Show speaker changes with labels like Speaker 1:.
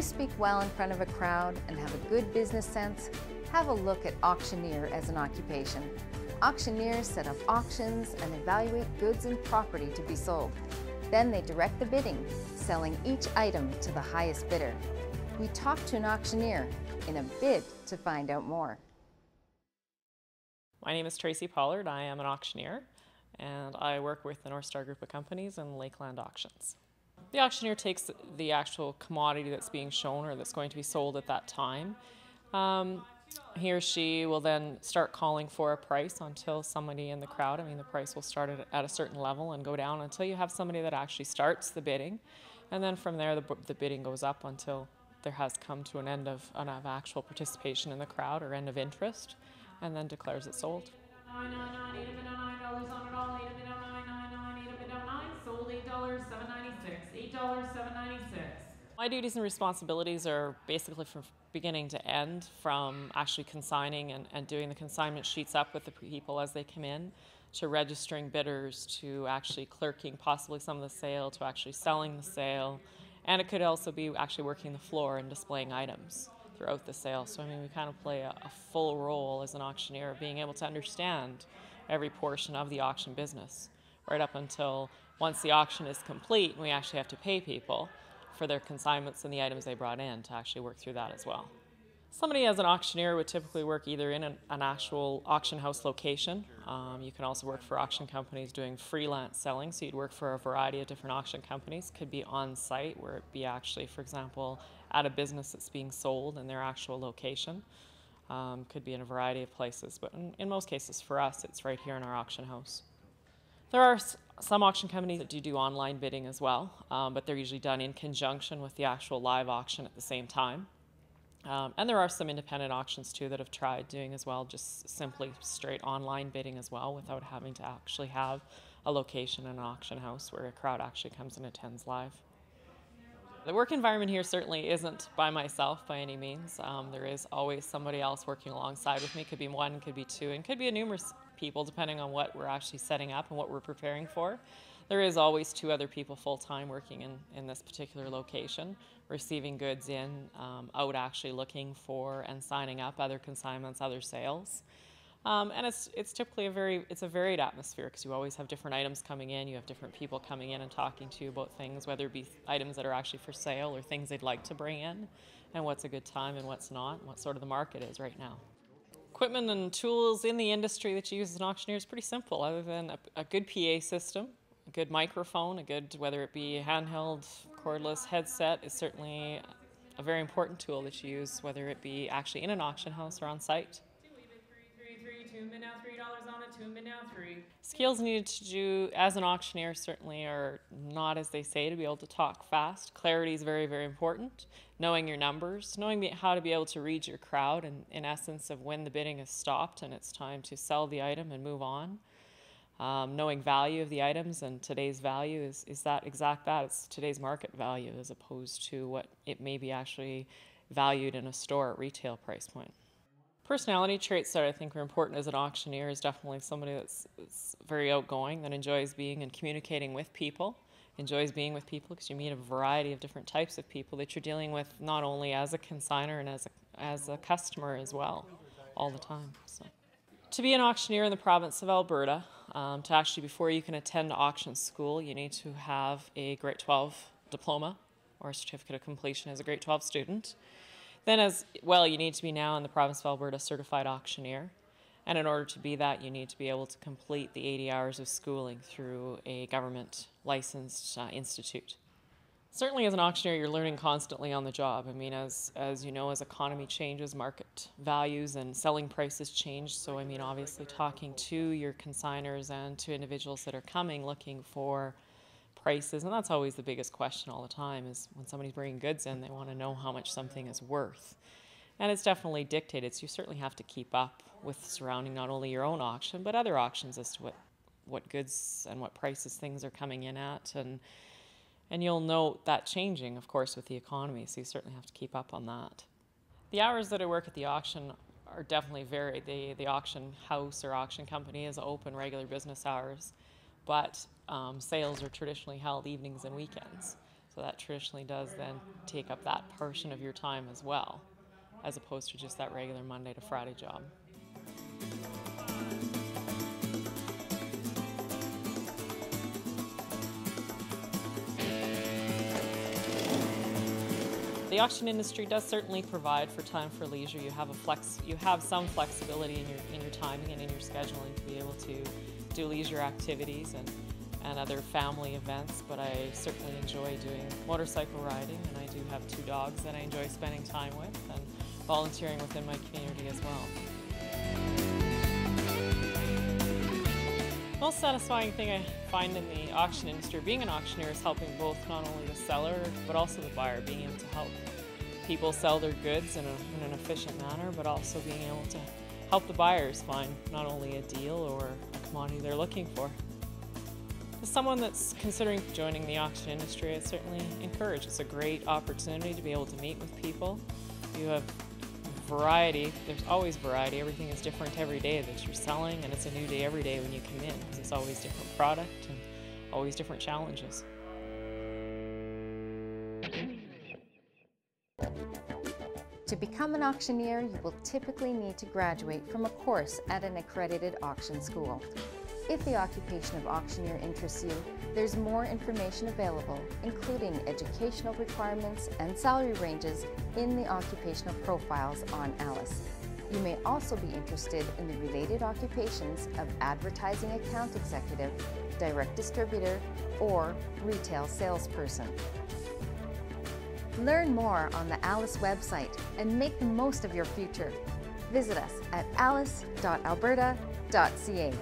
Speaker 1: speak well in front of a crowd and have a good business sense? Have a look at Auctioneer as an occupation. Auctioneers set up auctions and evaluate goods and property to be sold. Then they direct the bidding, selling each item to the highest bidder. We talked to an auctioneer in a bid to find out more.
Speaker 2: My name is Tracy Pollard. I am an auctioneer, and I work with the North Star group of companies and Lakeland Auctions. The auctioneer takes the actual commodity that's being shown or that's going to be sold at that time. He or she will then start calling for a price until somebody in the crowd, the price will start at a certain level and go down until you have somebody that actually starts the bidding. And then from there, the bidding goes up until there has come to an end of actual participation in the crowd or end of interest, and then declares it sold.
Speaker 3: Sold $8, $7.96. $8, $7.96.
Speaker 2: My duties and responsibilities are basically from beginning to end, from actually consigning and doing the consignment sheets up with the people as they come in, to registering bidders, to actually clerking possibly some of the sale, to actually selling the sale, and it could also be actually working the floor and displaying items throughout the sale. So we kind of play a full role as an auctioneer of being able to understand every portion of the auction business, right up until once the auction is complete, we actually have to pay people for their consignments and the items they brought in to actually work through that as well. Somebody as an auctioneer would typically work either in an actual auction house location. You can also work for auction companies doing freelance selling, so you'd work for a variety of different auction companies. Could be on site, where it be actually, for example, at a business that's being sold in their actual location. Could be in a variety of places, but in most cases for us, it's right here in our auction house. There are some auction companies that do online bidding as well, but they're usually done in conjunction with the actual live auction at the same time. And there are some independent auctions too that have tried doing as well, just simply straight online bidding as well, without having to actually have a location in an auction house where a crowd actually comes and attends live. The work environment here certainly isn't by myself by any means. There is always somebody else working alongside with me. Could be one, could be two, and could be a numerous people depending on what we're actually setting up and what we're preparing for. There is always two other people full-time working in this particular location, receiving goods in, out actually looking for and signing up other consignments, other sales. And it's typically a varied atmosphere, because you always have different items coming in, you have different people coming in and talking to you about things, whether it be items that are actually for sale or things they'd like to bring in, and what's a good time and what's not, and what sort of the market is right now. Equipment and tools in the industry that you use as an auctioneer is pretty simple, other than a good PA system, a good microphone, whether it be a handheld, cordless headset is certainly a very important tool that you use, whether it be actually in an auction house or on site.
Speaker 3: 2 min now, $3 on it, 2 min now, 3.
Speaker 2: Skills needed to do as an auctioneer certainly are not as they say, to be able to talk fast. Clarity is very, very important. Knowing your numbers, knowing how to be able to read your crowd, and in essence of when the bidding is stopped and it's time to sell the item and move on. Knowing value of the items, and today's value is it's today's market value as opposed to what it may be actually valued in a store at retail price point. Personality traits that I think are important as an auctioneer is definitely somebody that's very outgoing, that enjoys being and communicating with people, enjoys being with people because you meet a variety of different types of people that you're dealing with, not only as a consignor and as a customer as well, all the time. So, to be an auctioneer in the province of Alberta, to actually, before you can attend auction school, you need to have a grade 12 diploma or a certificate of completion as a grade 12 student. Then as well, you need to be now in the province of Alberta certified auctioneer. And in order to be that, you need to be able to complete the 80 hours of schooling through a government licensed institute. Certainly as an auctioneer, you're learning constantly on the job. As you know, as economy changes, market values and selling prices change. So obviously talking to your consignors and to individuals that are coming looking for prices, and that's always the biggest question all the time, is when somebody's bringing goods in, they want to know how much something is worth. And it's definitely dictated, so you certainly have to keep up with surrounding not only your own auction, but other auctions as to what goods and what prices things are coming in at, and you'll note that changing, of course, with the economy, so you certainly have to keep up on that. The hours that I work at the auction are definitely varied. The auction house or auction company is open regular business hours, but sales are traditionally held evenings and weekends. So that traditionally does then take up that portion of your time as well, as opposed to just that regular Monday to Friday job. The auction industry does certainly provide for time for leisure. You have some flexibility in your timing and in your scheduling to be able to do leisure activities and other family events, but I certainly enjoy doing motorcycle riding, and I do have 2 dogs that I enjoy spending time with, and volunteering within my community as well. The most satisfying thing I find in the auction industry, being an auctioneer, is helping both not only the seller but also the buyer, being able to help people sell their goods in an efficient manner, but also being able to help the buyers find not only a deal or a commodity they're looking for. As someone that's considering joining the auction industry, I certainly encourage. It's a great opportunity to be able to meet with people. You have variety. There's always variety. Everything is different every day that you're selling, and it's a new day every day when you come in, because it's always different product and always different challenges.
Speaker 1: To become an auctioneer, you will typically need to graduate from a course at an accredited auction school. If the occupation of auctioneer interests you, there's more information available, including educational requirements and salary ranges in the occupational profiles on ALICE. You may also be interested in the related occupations of advertising account executive, direct distributor, or retail salesperson. Learn more on the ALICE website and make the most of your future. Visit us at alice.alberta.ca.